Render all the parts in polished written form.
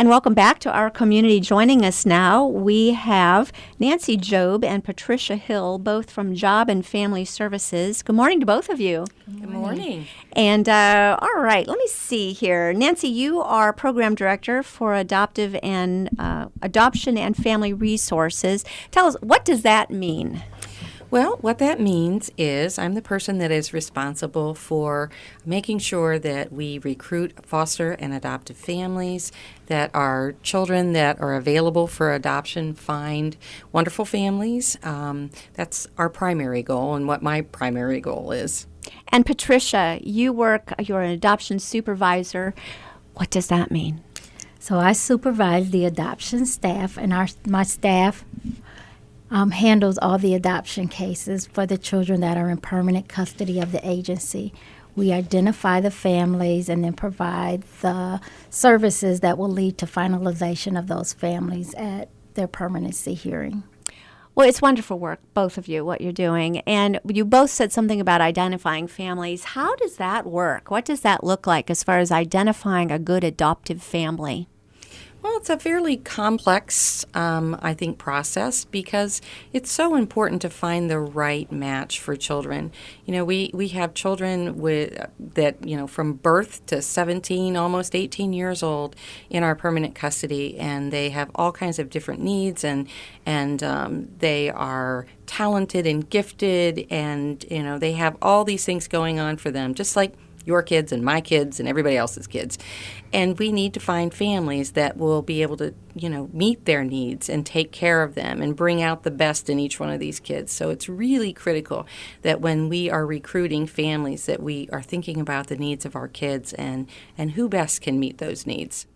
And welcome back to our community. Joining us now, we have Nancy Job and Patricia Hill, both from Job and Family Services. Good morning to both of you. Good morning. And all right, let me see here. Nancy, you are Program Director for Adoptive and Adoption and Family Resources. Tell us, what does that mean? Well, what that means is I'm the person that is responsible for making sure that we recruit foster and adoptive families, that our children that are available for adoption find wonderful families. That's our primary goal and what my primary goal is. And Patricia, you're an adoption supervisor. What does that mean? So I supervise the adoption staff, and my staff handles all the adoption cases for the children that are in permanent custody of the agency. We identify the families and then provide the services that will lead to finalization of those families at their permanency hearing. Well, it's wonderful work, both of you, what you're doing. And you both said something about identifying families. How does that work? What does that look like as far as identifying a good adoptive family? Well, it's a fairly complex, I think, process because it's so important to find the right match for children. You know, we have children from birth to 17, almost 18 years old in our permanent custody, and they have all kinds of different needs, and they are talented and gifted, and, you know, they have all these things going on for them, just like your kids and my kids and everybody else's kids. And we need to find families that will be able to, meet their needs and take care of them and bring out the best in each one of these kids. So it's really critical that when we are recruiting families that we are thinking about the needs of our kids and who best can meet those needs.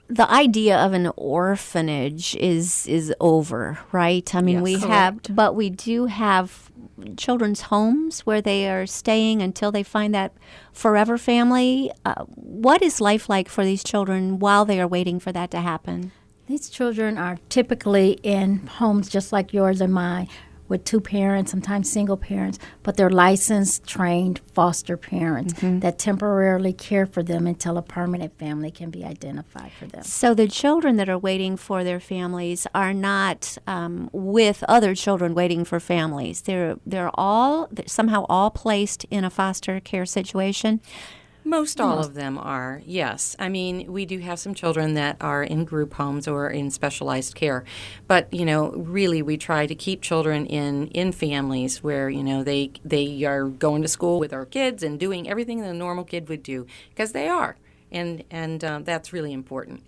The idea of an orphanage is over, right? I mean, Yes, we do have children's homes where they are staying until they find that forever family. What is life like for these children while they are waiting for that to happen? These children are typically in homes just like yours and mine, with two parents, sometimes single parents, but they're licensed, trained foster parents that temporarily care for them until a permanent family can be identified for them. So the children that are waiting for their families are not with other children waiting for families. They're somehow all placed in a foster care situation. Most all of them are, yes. I mean, we do have some children that are in group homes or in specialized care. But, really we try to keep children in families where, they are going to school with our kids and doing everything that a normal kid would do, because they are. And that's really important.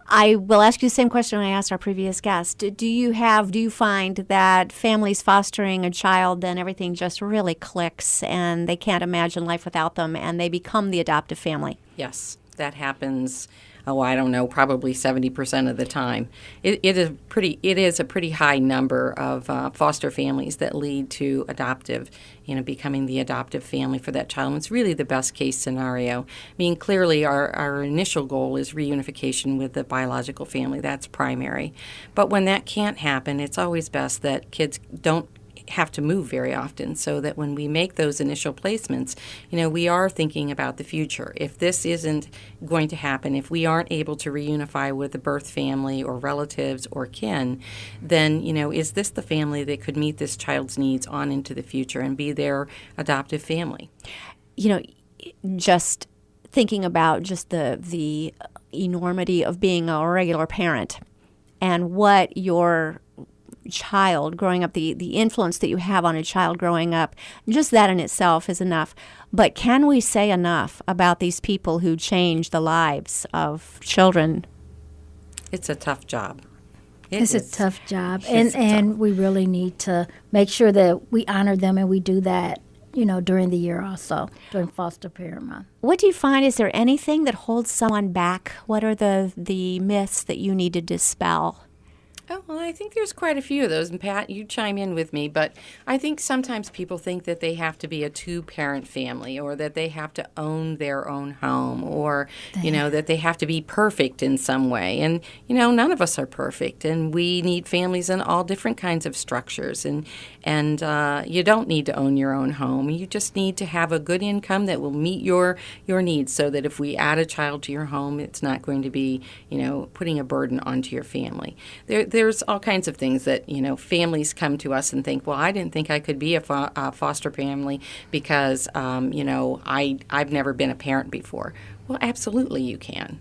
I will ask you the same question I asked our previous guest. Do you find that families fostering a child, then everything just really clicks and they can't imagine life without them and they become the adoptive family? Yes, that happens. I don't know, probably 70% of the time. It is a pretty high number of foster families that lead to adoptive, becoming the adoptive family for that child. And it's really the best case scenario. I mean, clearly our initial goal is reunification with the biological family. That's primary. But when that can't happen, it's always best that kids don't have to move very often, so that when we make those initial placements, we are thinking about the future. If this isn't going to happen, if we aren't able to reunify with the birth family or relatives or kin, then, is this the family that could meet this child's needs on into the future and be their adoptive family? Just thinking about just the enormity of being a regular parent and what your child growing up, the influence that you have on a child growing up, just that in itself is enough. But can we say enough about these people who change the lives of children? It's a tough job. It's a tough job, and we really need to make sure that we honor them, and we do that, during the year also, during Foster Parent Month. What do you find? Is there anything that holds someone back? What are the myths that you need to dispel? Oh, well, I think there's quite a few of those, and Pat, you chime in with me, but I think sometimes people think that they have to be a two-parent family, or that they have to own their own home, or, that they have to be perfect in some way. And, none of us are perfect, and we need families in all different kinds of structures. And And you don't need to own your own home. You just need to have a good income that will meet your needs, so that if we add a child to your home, it's not going to be, putting a burden onto your family. There's all kinds of things that, families come to us and think, well, I didn't think I could be a foster family because, I've never been a parent before. Well, absolutely you can.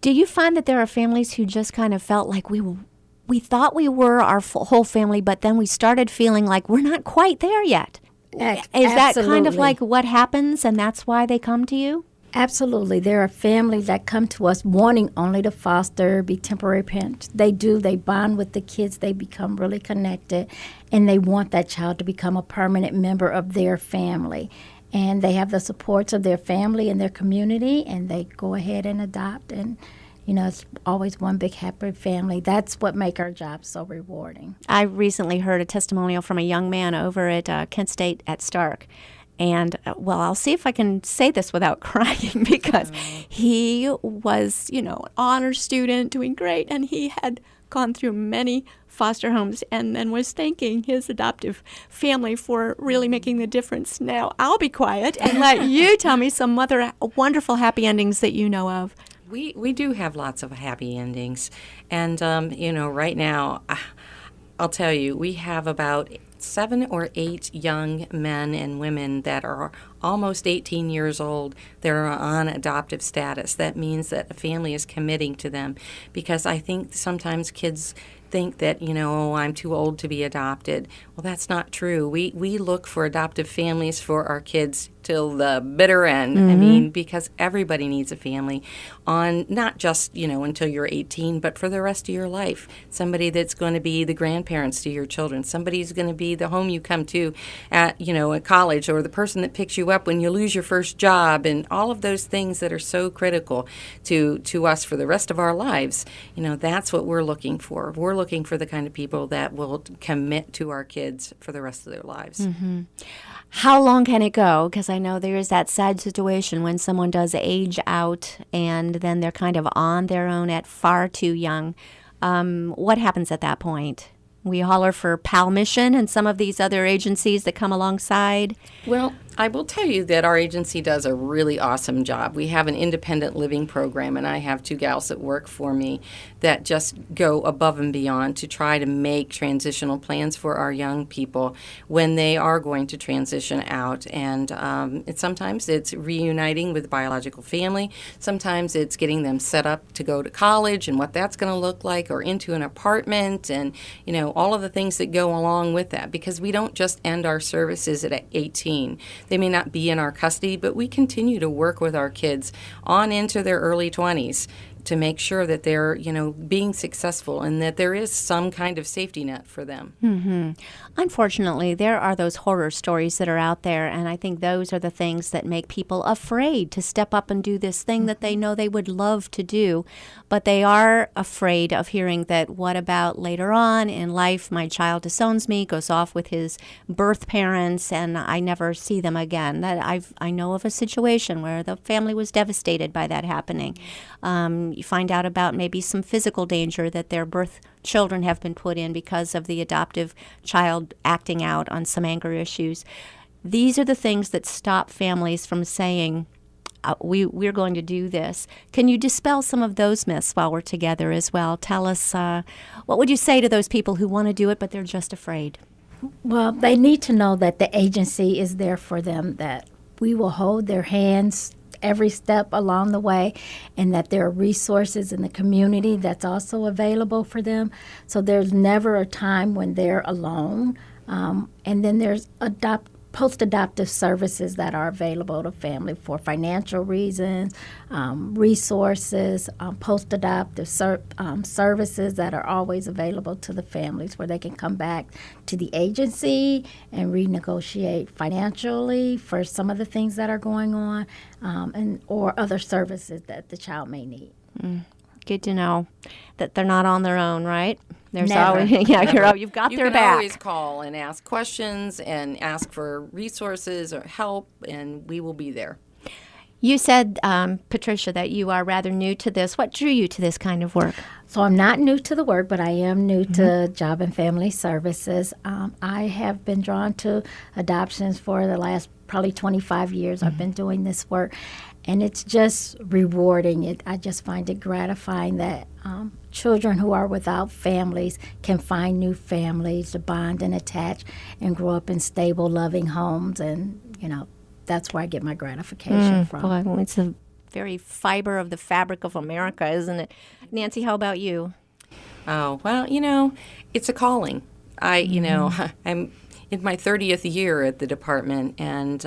Do you find that there are families who just kind of felt like we thought we were our whole family, but then we started feeling like we're not quite there yet? Is that kind of like what happens, and that's why they come to you? Absolutely. There are families that come to us wanting only to foster, be temporary parents. They bond with the kids, they become really connected, and they want that child to become a permanent member of their family. And they have the supports of their family and their community, and they go ahead and adopt. And, it's always one big happy family. That's what makes our job so rewarding. I recently heard a testimonial from a young man over at Kent State at Stark. And, I'll see if I can say this without crying, because he was, an honor student doing great, and he had gone through many foster homes and then was thanking his adoptive family for really making the difference. Now, I'll be quiet and let you tell me some other wonderful happy endings that you know of. We do have lots of happy endings. And, right now, I'll tell you, we have about 7 or 8 young men and women that are almost 18 years old that are on adoptive status. That means that a family is committing to them, because I think sometimes kids think that, I'm too old to be adopted. Well, that's not true. We look for adoptive families for our kids till the bitter end. I mean, because everybody needs a family, on not just, until you're 18, but for the rest of your life. Somebody that's going to be the grandparents to your children. Somebody who's going to be the home you come to at, at college, or the person that picks you up when you lose your first job, and all of those things that are so critical to us for the rest of our lives. That's what we're looking for. We're looking for the kind of people that will commit to our kids for the rest of their lives. Mm-hmm. How long can it go? Because I know there is that sad situation when someone does age out and then they're kind of on their own at far too young. What happens at that point? We holler for PAL Mission and some of these other agencies that come alongside. Well, I will tell you that our agency does a really awesome job. We have an independent living program, and I have 2 gals that work for me that just go above and beyond to try to make transitional plans for our young people when they are going to transition out. And sometimes it's reuniting with the biological family. Sometimes it's getting them set up to go to college and what that's going to look like, or into an apartment, and, all of the things that go along with that, because we don't just end our services at 18. They may not be in our custody, but we continue to work with our kids on into their early 20s to make sure that they're, being successful, and that there is some kind of safety net for them. Mm-hmm. Unfortunately, there are those horror stories that are out there, and I think those are the things that make people afraid to step up and do this thing that they know they would love to do, but they are afraid of hearing that, what about later on in life, my child disowns me, goes off with his birth parents, and I never see them again. That I know of a situation where the family was devastated by that happening. You find out about maybe some physical danger that their birth children have been put in because of the adoptive child acting out on some anger issues. These are the things that stop families from saying, we're going to do this. Can you dispel some of those myths while we're together as well? Tell us, what would you say to those people who want to do it but they're just afraid? Well, they need to know that the agency is there for them, that we will hold their hands every step along the way, and that there are resources in the community that's also available for them. So there's never a time when they're alone. And then there's post-adoptive services that are available to family for financial reasons, resources, post-adoptive services that are always available to the families, where they can come back to the agency and renegotiate financially for some of the things that are going on, or other services that the child may need. Good to know that they're not on their own, right? There's Never. always, you've got you their can back. always call and ask questions and ask for resources or help, and we will be there. You said, Patricia, that you are rather new to this. What drew you to this kind of work? So I'm not new to the work, but I am new to Job and Family Services. I have been drawn to adoptions for the last probably 25 years. I've been doing this work, and it's just rewarding. I just find it gratifying that children who are without families can find new families to bond and attach and grow up in stable, loving homes. And, that's where I get my gratification from. Boy, well, it's the very fiber of the fabric of America, isn't it? Nancy, how about you? Oh, well, it's a calling. I'm in my 30th year at the department, and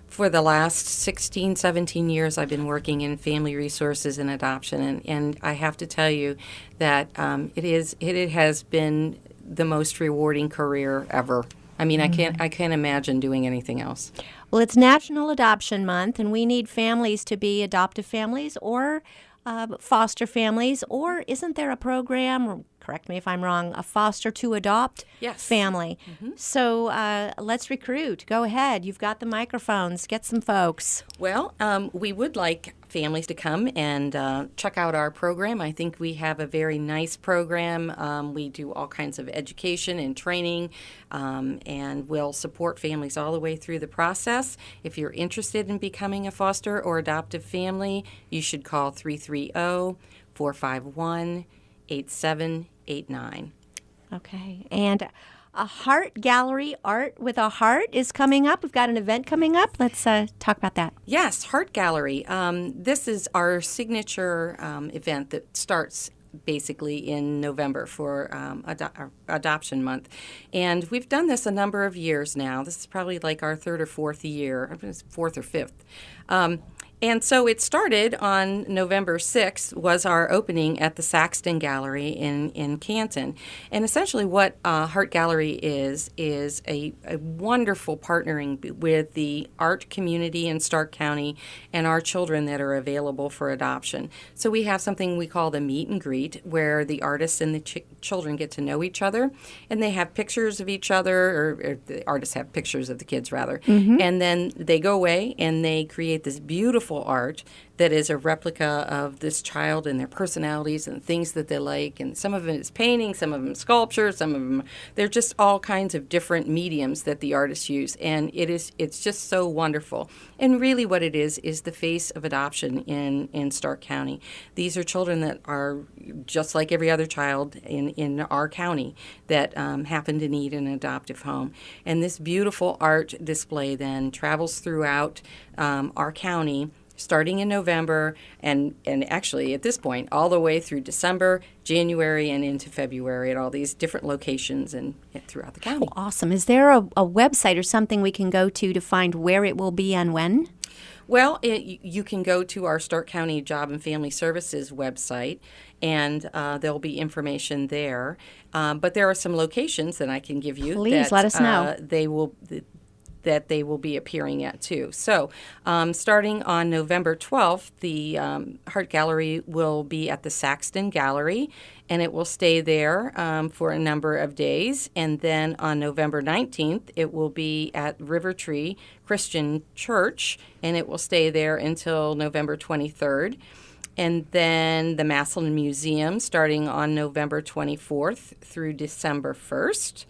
for the last 16, 17 years, I've been working in family resources and adoption, and I have to tell you that it has been the most rewarding career ever. I mean, I can't imagine doing anything else. Well, it's National Adoption Month, and we need families to be adoptive families or foster families, or isn't there a program, or correct me if I'm wrong, a foster to adopt family? So let's recruit. Go ahead. You've got the microphones. Get some folks. Well, we would like families to come and check out our program. I think we have a very nice program. We do all kinds of education and training, and we'll support families all the way through the process. If you're interested in becoming a foster or adoptive family, you should call 330-451-8789. Okay. And a Heart Gallery, Art with a Heart, is coming up. We've got an event coming up. Let's talk about that. Yes, Heart Gallery. This is our signature event that starts basically in November for Adoption Month. And we've done this a number of years now. This is probably like our third or fourth year. I think it's fourth or fifth. And so it started on November 6th, was our opening at the Saxton Gallery in Canton. And essentially what Heart Gallery is a wonderful partnering with the art community in Stark County and our children that are available for adoption. So we have something we call the meet and greet, where the artists and the children get to know each other, and they have pictures of each other, or the artists have pictures of the kids, rather. And then they go away and they create this beautiful art that is a replica of this child and their personalities and things that they like. And some of it is painting, some of them sculpture, some of them, they're just all kinds of different mediums that the artists use. And it's just so wonderful. And really what it is the face of adoption in Stark County. These are children that are just like every other child in our county that happen to need an adoptive home. And this beautiful art display then travels throughout our county, starting in November and actually at this point all the way through December, January, and into February at all these different locations and throughout the county. Oh, awesome. Is there a website or something we can go to find where it will be and when? Well, you can go to our Stark County Job and Family Services website, and there'll be information there. But there are some locations that I can give you. Please let us know. They will be appearing at too. So starting on November 12th, the Heart Gallery will be at the Saxton Gallery, and it will stay there for a number of days. And then on November 19th, it will be at River Tree Christian Church, and it will stay there until November 23rd. And then the Massillon Museum starting on November 24th through December 1st.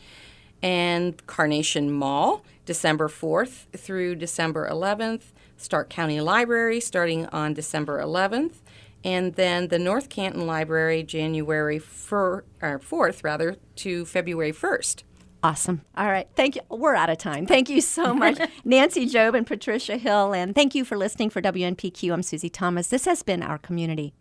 And Carnation Mall, December 4th through December 11th, Stark County Library starting on December 11th, and then the North Canton Library January 4th to February 1st. Awesome. All right. Thank you. We're out of time. Thank you so much, Nancy Job and Patricia Hill, and thank you for listening for WNPQ. I'm Susie Thomas. This has been Our Community.